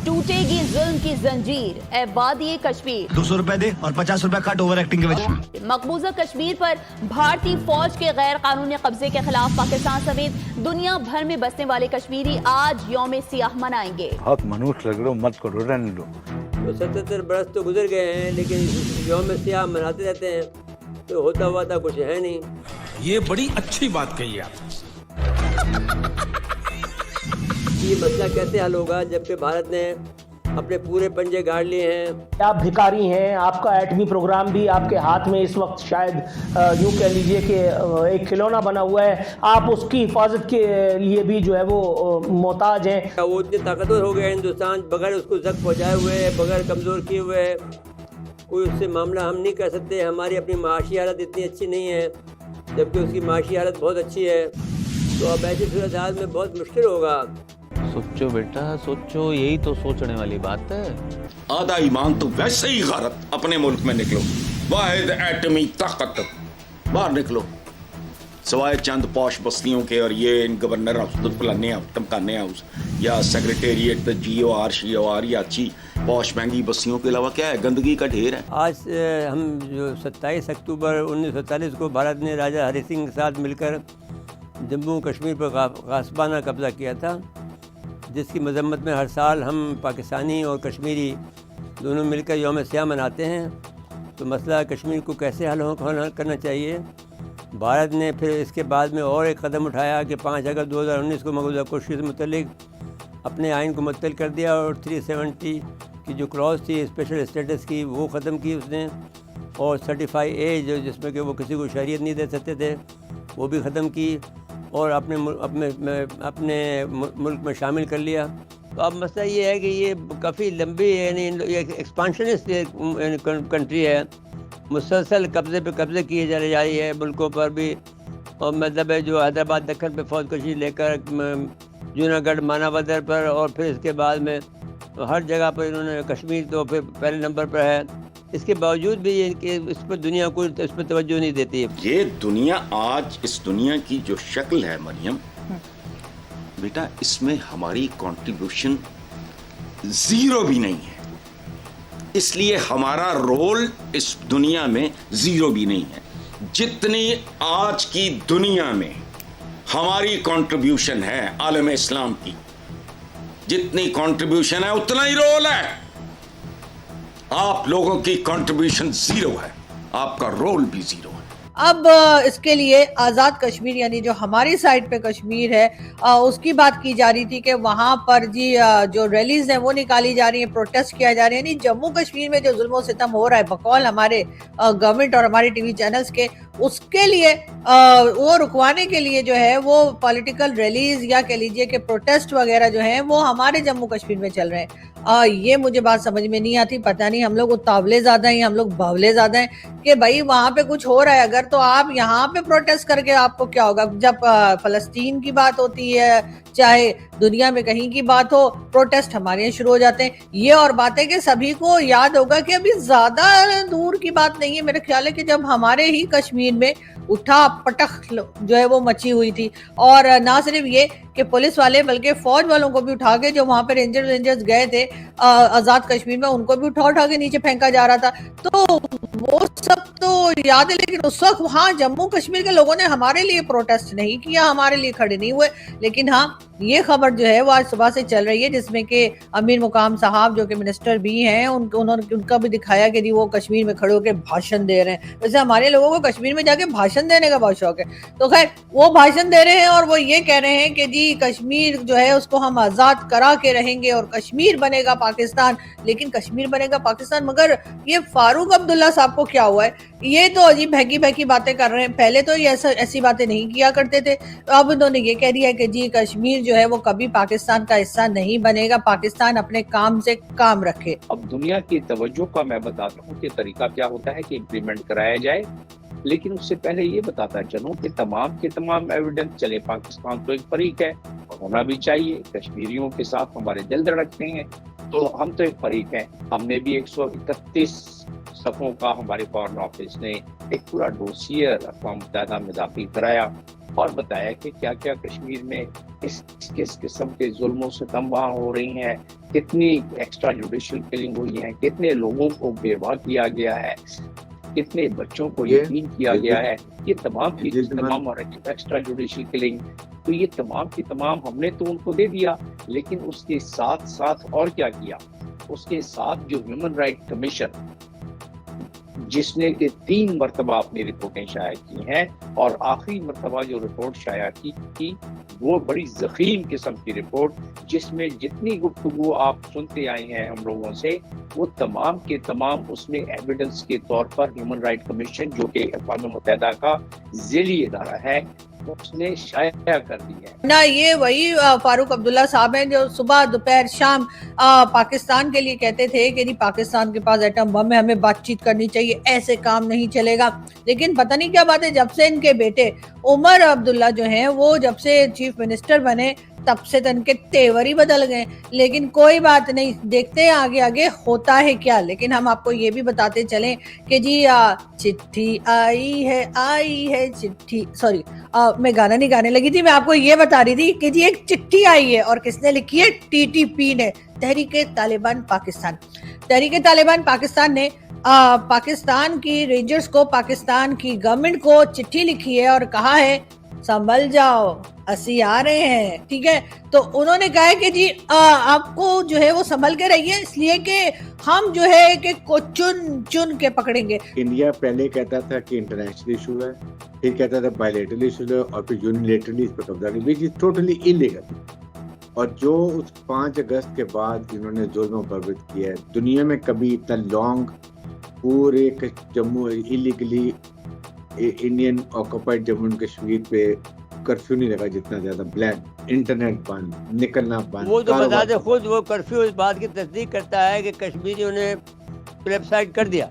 ٹوٹے گی ظلم کی زنجیر اے وادی کشمیر. 200 روپے دے اور 50 روپے کٹ اوور ایکٹنگ کے وجہ. مقبوضہ کشمیر پر بھارتی فوج کے غیر قانونی قبضے کے خلاف پاکستان سمیت دنیا بھر میں بسنے والے کشمیری آج یوم سیاہ منائیں گے. بہت منحوس لگ رہے ہو، مت کرو، رہنے دو. 77 برس تو گزر گئے ہیں، لیکن یوم سیاہ مناتے رہتے ہیں، تو ہوتا ہوا تھا کچھ ہے نہیں. یہ بڑی اچھی بات کہی ہے آپ. یہ مسئلہ کیسے حل ہوگا جبکہ بھارت نے اپنے پورے پنجے گاڑ لیے ہیں. آپ بھکاری ہیں، آپ کا ایٹمی پروگرام بھی آپ کے ہاتھ میں اس وقت شاید یوں کہہ لیجئے کہ ایک کھلونا بنا ہوا ہے، آپ اس کی حفاظت کے لیے بھی جو ہے وہ محتاج ہیں. وہ اتنے طاقتور ہو گئے ہندوستان، بغیر اس کو زخم پہنچائے ہوئے، بغیر کمزور کیے ہوئے کوئی اس سے معاملہ ہم نہیں کر سکتے. ہماری اپنی معاشی حالت اتنی اچھی نہیں ہے جبکہ اس کی معاشی حالت بہت اچھی ہے، تو اب ایسی صورتحال میں بہت مشکل ہوگا. سوچو بیٹا سوچو، یہی تو سوچنے والی بات ہے. آدھا ایمان تو ویسے ہی غارت. اپنے ملک میں نکلو، واحد ایٹمی طاقت، باہر نکلو. سوائے چند پوش بستیوں کے اور یہ ان گورنر ہاؤس فلانے ٹمکانے ہاؤس یا سیکریٹریٹ جی او آر شی او آر یا اچھی پوش مہنگی بستیوں کے علاوہ کیا ہے؟ گندگی کا ڈھیر ہے. آج ہم جو 27 اکتوبر 1947 کو بھارت نے راجہ ہری سنگھ کے ساتھ مل کر جموں کشمیر پر غاصبانہ قبضہ کیا تھا، جس کی مذمت میں ہر سال ہم پاکستانی اور کشمیری دونوں مل کر یوم سیاہ مناتے ہیں. تو مسئلہ کشمیر کو کیسے حل کرنا چاہیے. بھارت نے پھر اس کے بعد میں اور ایک قدم اٹھایا کہ 5 اگست 2019 کو مقبوضہ کوشش سے متعلق اپنے آئین کو معطل کر دیا اور 370 کی جو کلاس تھی اسپیشل اسٹیٹس کی وہ ختم کی اس نے، اور 35A جس میں کہ وہ کسی کو شہریت نہیں دے سکتے تھے وہ بھی ختم کی، اور اپنے ملک میں شامل کر لیا. تو اب مسئلہ یہ ہے کہ یہ کافی لمبی یعنی ایکسپانشنسٹ کنٹری ہے، مسلسل قبضے پہ قبضے کیے جا رہی ہے ملکوں پر بھی. اور مطلب ہے جو حیدرآباد دکن پہ فوج کشی لے کر جوناگڑھ ماناودر پر، اور پھر اس کے بعد میں ہر جگہ پر انہوں نے کشمیر تو پھر پہلے نمبر پر ہے. اس کے باوجود بھی یہ اس پر دنیا کوئی اس پہ توجہ نہیں دیتی ہے. یہ دنیا آج اس دنیا کی جو شکل ہے مریم بیٹا، اس میں ہماری کنٹریبیوشن زیرو بھی نہیں ہے. اس لیے ہمارا رول اس دنیا میں زیرو بھی نہیں ہے. جتنی آج کی دنیا میں ہماری کنٹریبیوشن ہے عالم اسلام کی، جتنی کنٹریبیوشن ہے اتنا ہی رول ہے. آپ لوگوں کی کنٹریبیوشن زیرو ہے، آپ کا رول بھی زیرو ہے. اب اس کے لیے آزاد کشمیر یعنی جو ہماری سائڈ پہ کشمیر ہے اس کی بات کی جا رہی تھی کہ وہاں پر جی جو ریلیز ہیں وہ نکالی جا رہی ہیں، پروٹیسٹ کیا جا رہا ہے. یعنی جموں کشمیر میں جو ظلم و ستم ہو رہا ہے بقول ہمارے گورنمنٹ اور ہمارے ٹی وی چینلز کے، اس کے لیے وہ رکوانے کے لیے جو ہے وہ پولیٹیکل ریلیز یا کہہ لیجئے کہ پروٹیسٹ وغیرہ جو ہیں وہ ہمارے جموں کشمیر میں چل رہے ہیں. یہ مجھے بات سمجھ میں نہیں آتی. پتہ نہیں ہم لوگ اتاولے زیادہ ہیں، ہم لوگ باولے زیادہ ہیں کہ بھائی وہاں پہ کچھ ہو رہا ہے اگر تو آپ یہاں پہ پروٹیسٹ کر کے آپ کو کیا ہوگا. جب فلسطین کی بات ہوتی ہے، چاہے دنیا میں کہیں کی بات ہو، پروٹیسٹ ہمارے یہاں شروع ہو جاتے ہیں. یہ اور بات ہے کہ سبھی کو یاد ہوگا کہ ابھی زیادہ دور کی بات نہیں ہے. میرے خیال ہے کہ جب ہمارے ہی کشمیر میں اٹھا پٹخ جو ہے وہ مچی ہوئی تھی، اور نہ صرف یہ کہ پولیس والے بلکہ فوج والوں کو بھی اٹھا کے جو وہاں پہ رینجرز گئے تھے آزاد کشمیر میں، ان کو بھی اٹھا کے نیچے پھینکا جا رہا تھا. تو وہ سب تو یاد ہے، لیکن اس وقت وہاں جموں کشمیر کے لوگوں نے ہمارے لیے پروٹیسٹ نہیں کیا، ہمارے لیے کھڑے نہیں ہوئے. لیکن ہاں یہ خبر جو ہے وہ آج صبح سے چل رہی ہے جس میں کہ امیر مقام صاحب جو کہ منسٹر بھی ہیں ان کا بھی دکھایا کہ جی وہ کشمیر میں کھڑے ہو کے بھاشن دے رہے ہیں. ویسے ہمارے لوگوں کو کشمیر میں جا کے بھاشن دینے کا بہت شوق ہے. تو خیر وہ بھاشن دے رہے ہیں اور وہ یہ کہہ رہے ہیں کہ جی کشمیر جو ہے اس کو ہم آزاد کرا کے رہیں گے اور کشمیر بنے گا پاکستان. لیکن کشمیر بنے گا پاکستان، مگر یہ فاروق عبداللہ صاحب کو کیا ہوا ہے؟ یہ تو عجیب بھیکی باتیں کر رہے ہیں. پہلے تو یہ ایسی باتیں نہیں کیا کرتے تھے. اب انہوں نے یہ کہہ دیا کہ جی کشمیر جو ہے وہ کبھی پاکستان کا حصہ نہیں بنے گا، پاکستان اپنے کام سے کام رکھے. اب دنیا کی توجہ کا میں بتاتا ہوں کہ طریقہ کیا ہوتا ہے کہ امپلیمنٹ کرایا جائے، لیکن اس سے پہلے یہ بتاتا چلوں کہ تمام ایویڈنس چلے پاکستان تو ایک فریق ہے، ہونا بھی چاہیے. کشمیریوں کے ساتھ ہمارے دل دھڑکتے ہیں، تو ہم تو ایک فریق ہیں. ہم نے بھی 131 صفوں کا ہمارے فارن آفس نے ایک پورا ڈوسیئر اقوام متحدہ میں داخل کرایا اور بتایا کہ کیا کیا کشمیر میں کس قسم کے ظلم و ستم وہاں ہو رہی ہیں، کتنی ایکسٹرا جوڈیشل کلنگ ہوئی ہیں، کتنے لوگوں کو بیوہ کیا گیا ہے، کتنے بچوں کو یتیم کیا گیا ہے، یہ تمام تمام اور ایکسٹرا جوڈیشل کلنگ، تو یہ تمام کی تمام ہم نے تو ان کو دے دیا، لیکن اس کے ساتھ ساتھ اور کیا کیا، اس کے ساتھ جو ہیومن رائٹ کمیشن جس نے کہ 3 مرتبہ اپنی رپورٹیں شائع کی ہیں، اور آخری مرتبہ جو رپورٹ شائع کی تھی وہ بڑی ضخیم قسم کی رپورٹ، جس میں جتنی گفتگو آپ سنتے آئے ہیں ہم لوگوں سے، وہ تمام کے تمام اس میں ایویڈنس کے طور پر ہیومن رائٹ کمیشن جو کہ اقوام متحدہ کا ذیلی ادارہ ہے اس نے شائع کر دی ہے۔ نہ یہ وہی فاروق عبداللہ صاحب ہیں جو صبح دوپہر شام پاکستان کے لیے کہتے تھے کہ نہیں پاکستان کے پاس ایٹم بم ہے، ہمیں بات چیت کرنی چاہیے، ایسے کام نہیں چلے گا۔ لیکن پتہ نہیں کیا بات ہے، جب سے ان کے بیٹے عمر عبداللہ جو ہیں وہ جب سے چیف منسٹر بنے تب سے ان کے تیور ہی بدل گئے۔ لیکن کوئی بات نہیں، دیکھتے ہیں آگے آگے ہوتا ہے کیا۔ لیکن ہم آپ کو یہ بھی بتاتے چلیں کہ جی چٹھی آئی ہے چٹھی، سوری میں گانا نہیں گانے لگی تھی، میں آپ کو یہ بتا رہی تھی کہ جی ایک چٹھی آئی ہے، اور کس نے لکھی ہے؟ TTP نے، تحریک طالبان پاکستان۔ تحریک طالبان پاکستان نے پاکستان کی رینجرز کو، پاکستان کی گورنمنٹ کو چٹھی لکھی ہے اور کہا ہے سنبھل جاؤ اسی آ رہے ہیں، ٹھیک ہے۔ تو انہوں نے کہا ہے کہ جی آپ کو جو ہے وہ سنبھل کے رہیے، اس لیے کہ ہم جو ہے کہ کو چن کے پکڑیں گے۔ انڈیا پہلے کہتا تھا کہ انٹرنیشنل ایشو ہے، پھر کہتا تھا بائیلیٹرل ایشو ہے، اور پھر یونیلیٹرلی اس پر قبضہ کیا، وچ از ٹوٹلی انلیگل۔ اور جو اس 5 اگست کے بعد انہوں نے ظلم و بربد کیا ہے، دنیا میں کبھی اتنا لانگ پورے Jammu illegally Indian occupied Jammu and Kashmir پہ کرفیو نہیں لگا جتنا زیادہ، بلیک انٹرنیٹ بند، نکلنا بند۔ وہ تو بذات خود وہ کرفیو اس بات کی تصدیق کرتا ہے کہ کشمیریوں نے پلیبسائٹ کر دیا۔